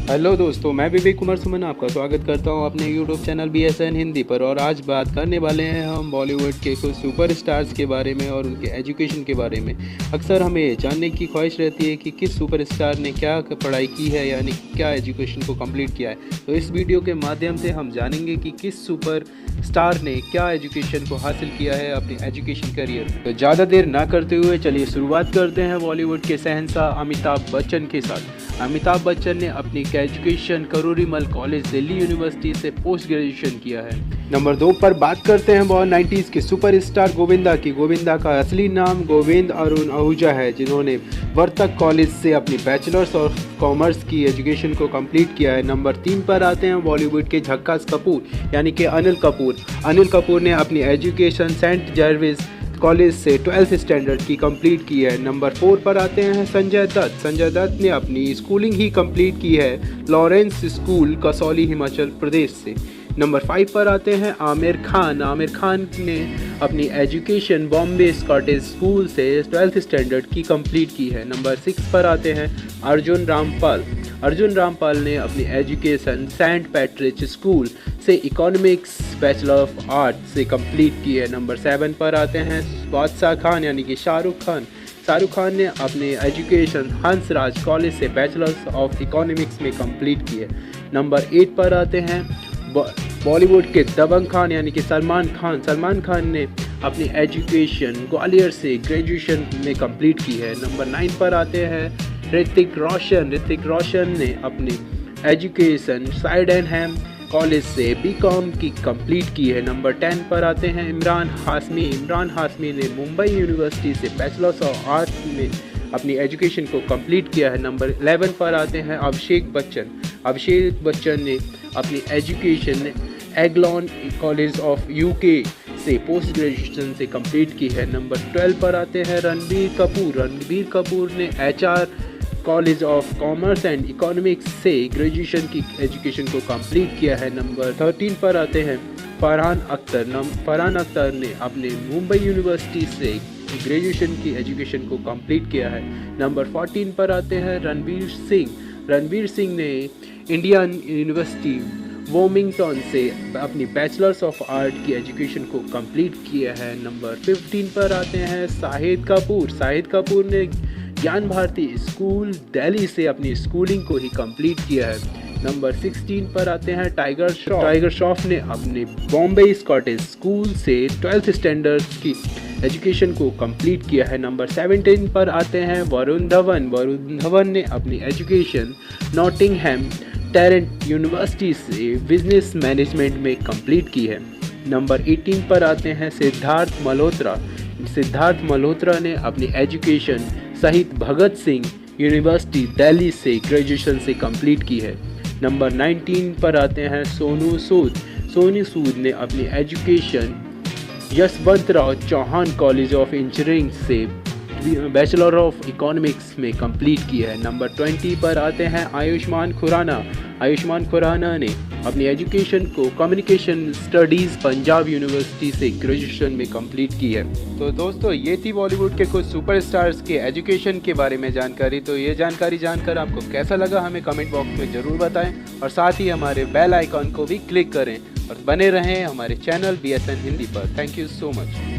Hello दोस्तों, मैं विवेक कुमार सुमन आपका स्वागत करता हूं अपने यूट्यूब चैनल BSN हिंदी पर। और आज बात करने वाले हैं हम बॉलीवुड के कुछ सुपर स्टार्स के बारे में और उनके एजुकेशन के बारे में। अक्सर हमें जानने की ख्वाहिश रहती है कि किस सुपर स्टार ने क्या पढ़ाई की है, यानी क्या एजुकेशन को कंप्लीट किया है। तो इस वीडियो के माध्यम से हम जानेंगे कि किस सुपर स्टार ने क्या एजुकेशन को हासिल किया है अपने एजुकेशन करियर। तो ज़्यादा देर ना करते हुए चलिए शुरुआत करते हैं बॉलीवुड के शहंशाह अमिताभ बच्चन के साथ। अमिताभ बच्चन ने अपनी एजुकेशन करोरीमल कॉलेज दिल्ली यूनिवर्सिटी से पोस्ट ग्रेजुएशन किया है। नंबर 2 पर बात करते हैं 90s के सुपर स्टार गोविंदा की। गोविंदा का असली नाम गोविंद अरुण आहूजा है, जिन्होंने वर्तक कॉलेज से अपनी बैचलर्स ऑफ कॉमर्स की एजुकेशन को कंप्लीट किया है। नंबर 3 पर आते हैं बॉलीवुड के झक्कास कपूर यानी कि अनिल कपूर। अनिल कपूर ने अपनी एजुकेशन सेंट जर्विस कॉलेज से 12th स्टैंडर्ड की कंप्लीट की है। नंबर 4 पर आते हैं संजय दत्त। संजय दत्त ने अपनी स्कूलिंग ही कंप्लीट की है लॉरेंस स्कूल, कसौली, हिमाचल प्रदेश से। नंबर 5 पर आते हैं आमिर खान। आमिर खान ने अपनी एजुकेशन बॉम्बे स्कॉटिश स्कूल से 12th स्टैंडर्ड की कंप्लीट की है। नंबर 6 पर आते हैं अर्जुन रामपाल। अर्जुन रामपाल ने अपनी एजुकेशन सेंट पैट्रिक स्कूल से इकोनॉमिक्स बैचलर ऑफ आर्ट से कंप्लीट की है। नंबर 7 पर आते हैं बादशाह खान यानी कि शाहरुख खान। शाहरुख खान ने अपने एजुकेशन हंसराज कॉलेज से बैचलर्स ऑफ इकोनॉमिक्स में कंप्लीट की है। नंबर 8 पर आते हैं बॉलीवुड के दबंग खान यानी कि सलमान खान। सलमान खान ने अपनी एजुकेशन ग्वालियर से ग्रेजुएशन में कंप्लीट की है। नंबर 9 पर आते हैं ऋतिक रोशन। ऋतिक रोशन ने अपनी एजुकेशन साइडेनहैम कॉलेज से बीकॉम की कंप्लीट की है। नंबर 10 पर आते हैं इमरान हाशमी। इमरान हाशमी ने मुंबई यूनिवर्सिटी से बैचलर्स ऑफ आर्ट्स में अपनी एजुकेशन को कंप्लीट किया है। नंबर 11 पर आते हैं अभिषेक बच्चन। अभिषेक बच्चन ने अपनी एजुकेशन एग्लॉन कॉलेज ऑफ यूके से पोस्ट ग्रेजुएशन से कंप्लीट की है। नंबर 12 पर आते हैं रणबीर कपूर। रणबीर कपूर ने HR college of commerce and economics से ग्रेजुएशन की एजुकेशन को कंप्लीट किया है। नंबर 13 पर आते हैं फरहान अख्तर। फरहान अख्तर ने अपने मुंबई यूनिवर्सिटी से ग्रेजुएशन की एजुकेशन को कंप्लीट किया है। नंबर 14 पर आते हैं रणवीर सिंह। रणवीर सिंह ने इंडियन यूनिवर्सिटी वोमिंगटन से अपनी बैचलर्स ऑफ आर्ट की एजुकेशन को कंप्लीट किया है। नंबर 15 पर आते हैं शाहिद कपूर। शाहिद कपूर ने ज्ञान भारती स्कूल दिल्ली से अपनी स्कूलिंग को ही कंप्लीट किया है। नंबर 16 पर आते हैं टाइगर श्रॉफ। टाइगर श्रॉफ ने अपने बॉम्बे स्कॉटिश स्कूल से 12th स्टैंडर्ड की एजुकेशन को कंप्लीट किया है। नंबर 17 पर आते हैं वरुण धवन। वरुण धवन ने अपनी एजुकेशन नॉटिंघम टैरेंट यूनिवर्सिटी से बिजनेस मैनेजमेंट में कंप्लीट की है। नंबर 18 पर आते हैं सिद्धार्थ मल्होत्रा। सिद्धार्थ मल्होत्रा ने अपनी एजुकेशन शहीद भगत सिंह यूनिवर्सिटी दिल्ली से ग्रेजुएशन से कंप्लीट की है। नंबर 19 पर आते हैं सोनू सूद। सोनू सूद ने अपनी education Yashwantrao Chavan college of engineering से बैचलर ऑफ इकोनॉमिक्स में कंप्लीट किया है। नंबर 20 पर आते हैं आयुष्मान खुराना। आयुष्मान खुराना ने अपनी एजुकेशन को कम्युनिकेशन स्टडीज़ पंजाब यूनिवर्सिटी से ग्रेजुएशन में कंप्लीट की है। तो दोस्तों, ये थी बॉलीवुड के कुछ सुपरस्टार्स के एजुकेशन के बारे में जानकारी। तो ये जानकारी जानकर आपको कैसा लगा हमें कमेंट बॉक्स में ज़रूर बताएं और साथ ही हमारे बेल आइकॉन को भी क्लिक करें और बने रहें हमारे चैनल BSN हिंदी पर। Thank you so much.